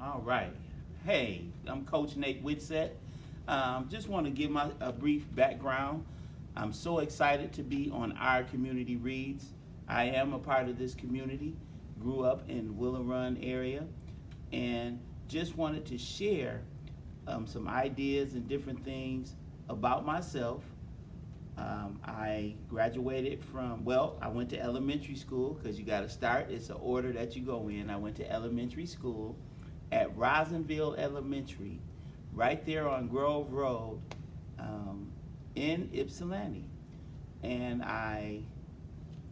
All right. Hey, I'm Coach Nate Whitsett. Just want to give a brief background. I'm so excited to be on Our Community Reads. I am a part of this community, grew up in Willow Run area, and just wanted to share some ideas and different things about myself. I graduated I went to elementary school because you got to start. It's an order that you go in. I went to elementary school at Rosenville Elementary, right there on Grove Road in Ypsilanti. And I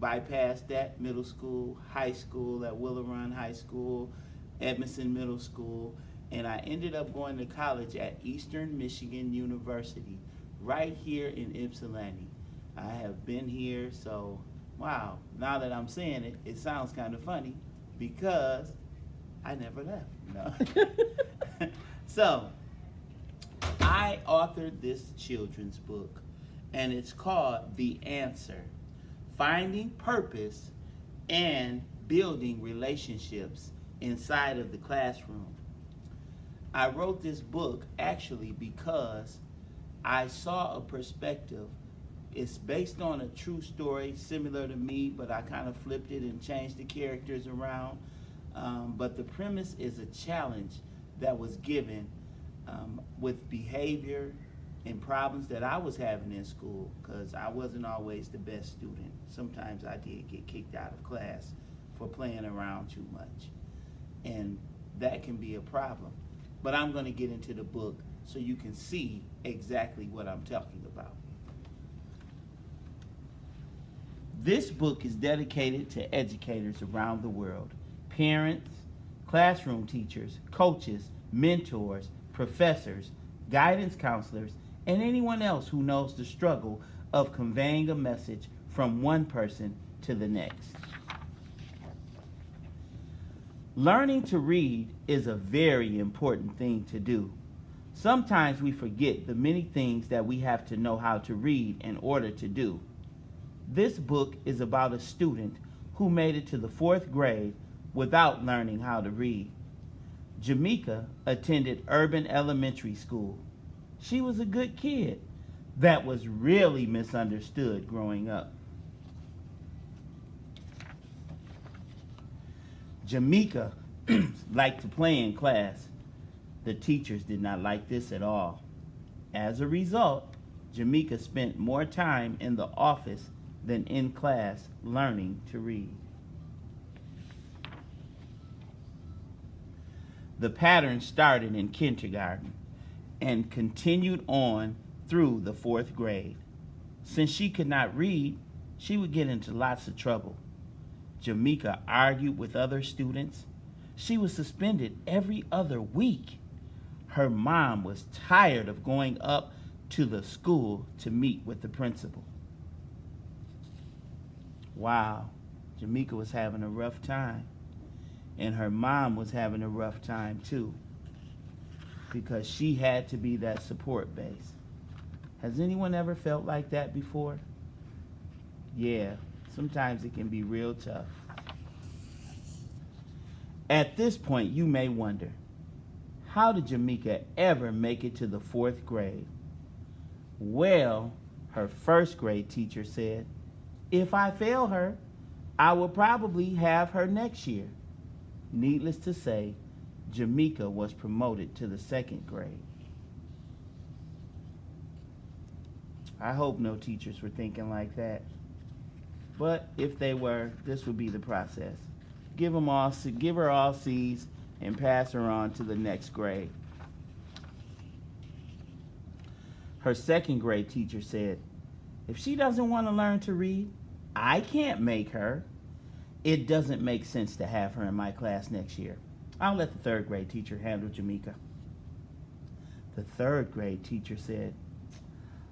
bypassed that middle school, high school at Willow Run High School, Edmondson Middle School, and I ended up going to college at Eastern Michigan University, right here in Ypsilanti. I have been here, so wow, now that I'm saying it, it sounds kind of funny because I never left. No. So, I authored this children's book, and it's called The Answer: Finding Purpose and Building Relationships Inside of the Classroom. I wrote this book actually because I saw a perspective. It's based on a true story similar to me, but I kind of flipped it and changed the characters around. But the premise is a challenge that was given with behavior and problems that I was having in school, because I wasn't always the best student. Sometimes I did get kicked out of class for playing around too much, and that can be a problem. But I'm going to get into the book so you can see exactly what I'm talking about. This book is dedicated to educators around the world, parents, classroom teachers, coaches, mentors, professors, guidance counselors, and anyone else who knows the struggle of conveying a message from one person to the next. Learning to read is a very important thing to do. Sometimes we forget the many things that we have to know how to read in order to do. This book is about a student who made it to the 4th grade without learning how to read. Jamaica attended Urban Elementary School. She was a good kid that was really misunderstood growing up. Jamaica liked to play in class. The teachers did not like this at all. As a result, Jamaica spent more time in the office than in class learning to read. The pattern started in kindergarten and continued on through the 4th grade. Since she could not read, she would get into lots of trouble. Jamaica argued with other students. She was suspended every other week. Her mom was tired of going up to the school to meet with the principal. Wow, Jamaica was having a rough time. And her mom was having a rough time too, because she had to be that support base. Has anyone ever felt like that before? Yeah, sometimes it can be real tough. At this point, you may wonder, how did Jamaica ever make it to the 4th grade? Well, her 1st grade teacher said, if I fail her, I will probably have her next year. Needless to say, Jamaica was promoted to the 2nd grade. I hope no teachers were thinking like that. But if they were, this would be the process. Give her all C's and pass her on to the next grade. Her 2nd grade teacher said, if she doesn't want to learn to read, I can't make her. It doesn't make sense to have her in my class next year. I'll let the 3rd grade teacher handle Jamaica. The 3rd grade teacher said,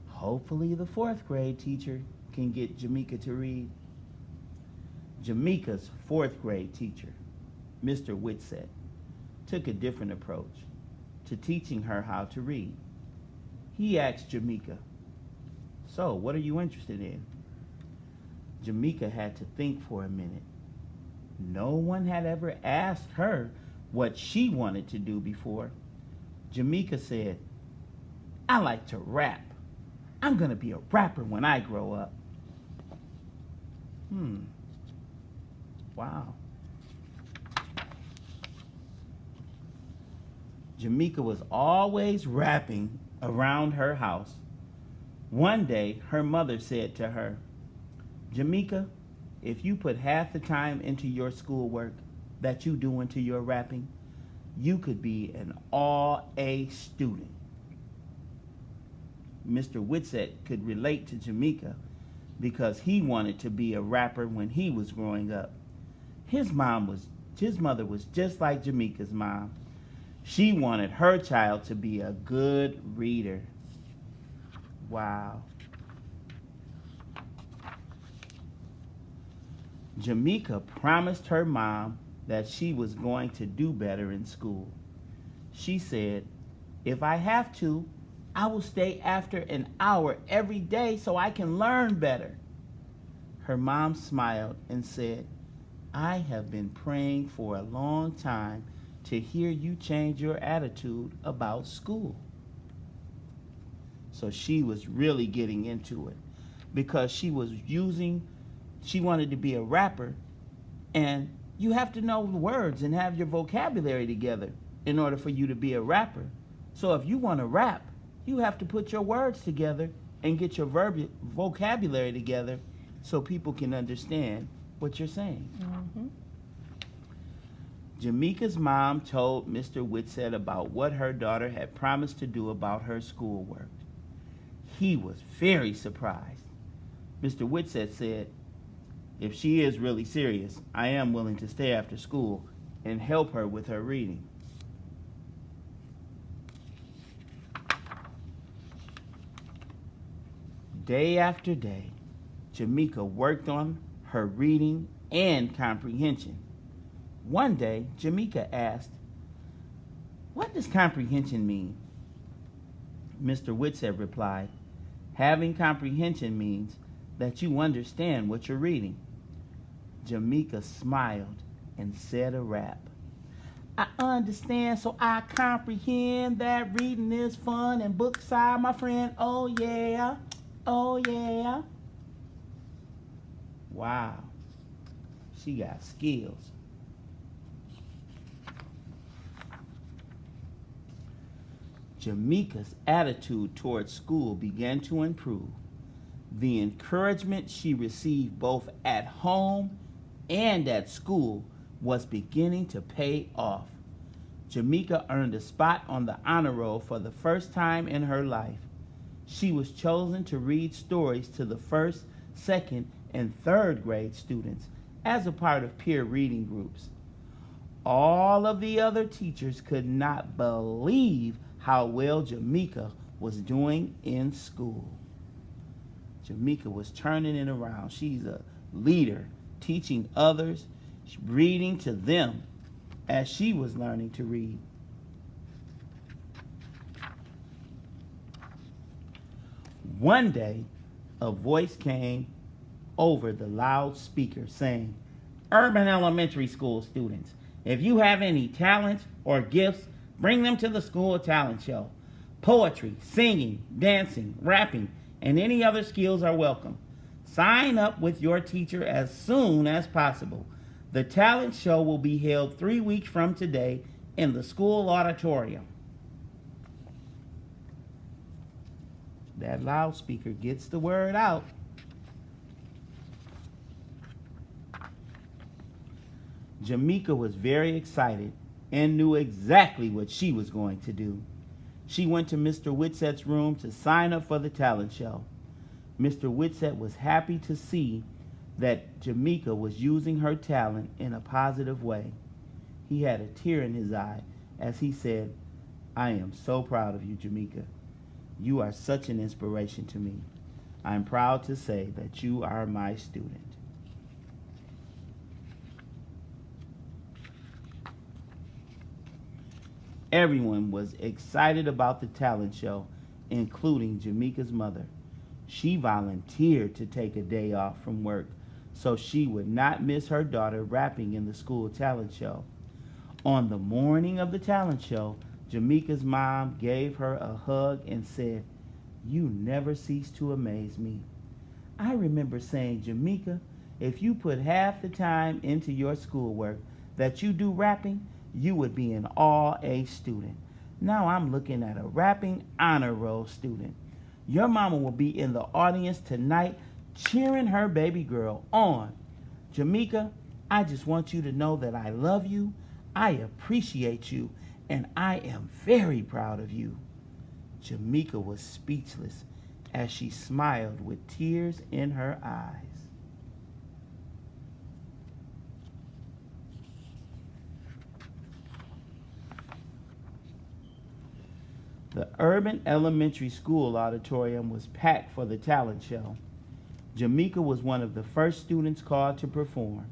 hopefully the 4th grade teacher can get Jamaica to read. Jamaica's 4th grade teacher, Mr. Whitsett, took a different approach to teaching her how to read. He asked Jamaica, so what are you interested in? Jamaica had to think for a minute. No one had ever asked her what she wanted to do before, Jamaica said, "I like to rap. I'm going to be a rapper when I grow up." Wow. Jamaica was always rapping around her house. One day, her mother said to her, "Jamaica, if you put half the time into your schoolwork that you do into your rapping, you could be an all-A student." Mr. Whitsett could relate to Jamaica because he wanted to be a rapper when he was growing up. His mother was just like Jamaica's mom. She wanted her child to be a good reader. Wow. Jamaica promised her mom that she was going to do better in school. She said, "If I have to, I will stay after an hour every day so I can learn better." Her mom smiled and said, "I have been praying for a long time to hear you change your attitude about school." So she was really getting into it because she wanted to be a rapper, and you have to know the words and have your vocabulary together in order for you to be a rapper. So if you want to rap, you have to put your words together and get your vocabulary together so people can understand what you're saying. Jamaica's mom told Mr. Whitsett about what her daughter had promised to do about her schoolwork. He was very surprised. Mr. Whitsett said, "If she is really serious, I am willing to stay after school and help her with her reading." Day after day, Jamaica worked on her reading and comprehension. One day, Jamaica asked, "What does comprehension mean?" Mr. Whitsett replied, "Having comprehension means that you understand what you're reading." Jamaica smiled and said a rap. "I understand, so I comprehend that reading is fun and books are my friend. Oh yeah, oh yeah." Wow, she got skills. Jamaica's attitude towards school began to improve. The encouragement she received both at home and at school was beginning to pay off. Jamaica earned a spot on the honor roll for the first time in her life. She was chosen to read stories to the first, second, and third grade students as a part of peer reading groups. All of the other teachers could not believe how well Jamaica was doing in school. Jamaica was turning it around. She's a leader, teaching others, reading to them as she was learning to read. One day, a voice came over the loudspeaker saying, "Urban Elementary School students, if you have any talents or gifts, bring them to the school talent show. Poetry, singing, dancing, rapping, and any other skills are welcome. Sign up with your teacher as soon as possible. The talent show will be held 3 weeks from today in the school auditorium." That loudspeaker gets the word out. Jamaica was very excited and knew exactly what she was going to do. She went to Mr. Whitsett's room to sign up for the talent show. Mr. Whitsett was happy to see that Jamaica was using her talent in a positive way. He had a tear in his eye as he said, "I am so proud of you, Jamaica. You are such an inspiration to me. I'm proud to say that you are my student." Everyone was excited about the talent show, including Jamaica's mother. She volunteered to take a day off from work so she would not miss her daughter rapping in the school talent show. On the morning of the talent show, Jamaica's mom gave her a hug and said, "You never cease to amaze me." I remember saying, "Jamaica, if you put half the time into your schoolwork that you do rapping, you would be an all-A student." Now I'm looking at a rapping honor roll student. Your mama will be in the audience tonight cheering her baby girl on. Jamaica, I just want you to know that I love you, I appreciate you, and I am very proud of you. Jamaica was speechless as she smiled with tears in her eyes. The Urban Elementary School auditorium was packed for the talent show. Jamaica was one of the first students called to perform.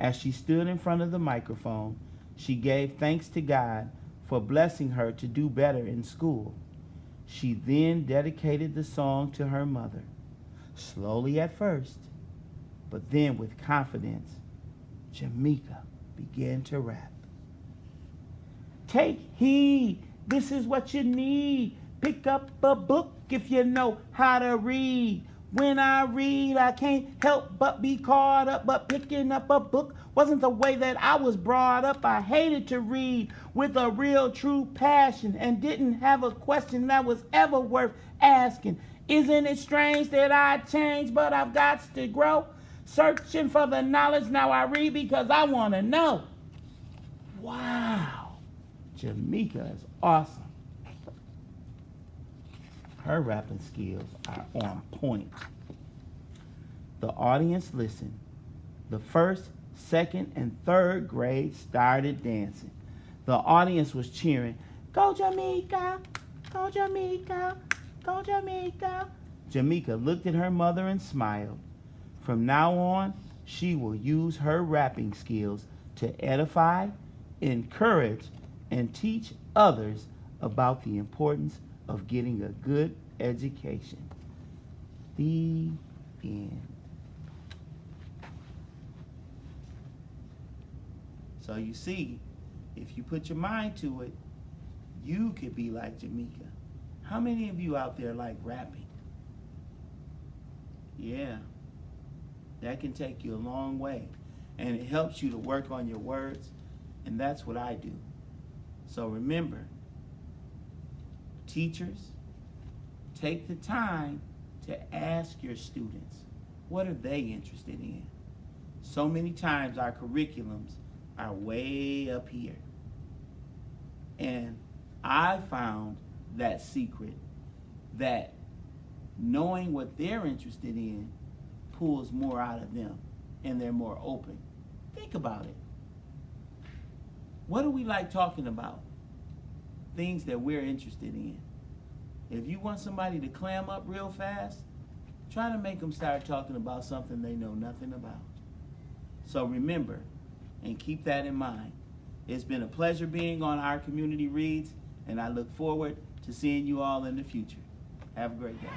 As she stood in front of the microphone, she gave thanks to God for blessing her to do better in school. She then dedicated the song to her mother, slowly at first, but then with confidence. Jamaica began to rap. Take heed, this is what you need. Pick up a book if you know how to read. When I read, I can't help but be caught up, but picking up a book wasn't the way that I was brought up. I hated to read with a real true passion and didn't have a question that was ever worth asking. Isn't it strange that I changed, but I've got to grow? Searching for the knowledge, now I read because I want to know. Wow, Jamaica is awesome. Her rapping skills are on point. The audience listened. The first, second, and third grade started dancing. The audience was cheering, "Go Jamaica, go Jamaica, go Jamaica." Jamaica looked at her mother and smiled. From now on, she will use her rapping skills to edify, encourage, and teach others about the importance of getting a good education. The end. So you see, if you put your mind to it, you could be like Jamaica. How many of you out there like rapping? Yeah, that can take you a long way, and it helps you to work on your words, and that's what I do. So remember, teachers, take the time to ask your students, what are they interested in? So many times our curriculums are way up here. And I found that secret, that knowing what they're interested in pulls more out of them and they're more open. Think about it. What do we like talking about? Things that we're interested in. If you want somebody to clam up real fast, try to make them start talking about something they know nothing about. So remember, and keep that in mind. It's been a pleasure being on Our Community Reads, and I look forward to seeing you all in the future. Have a great day.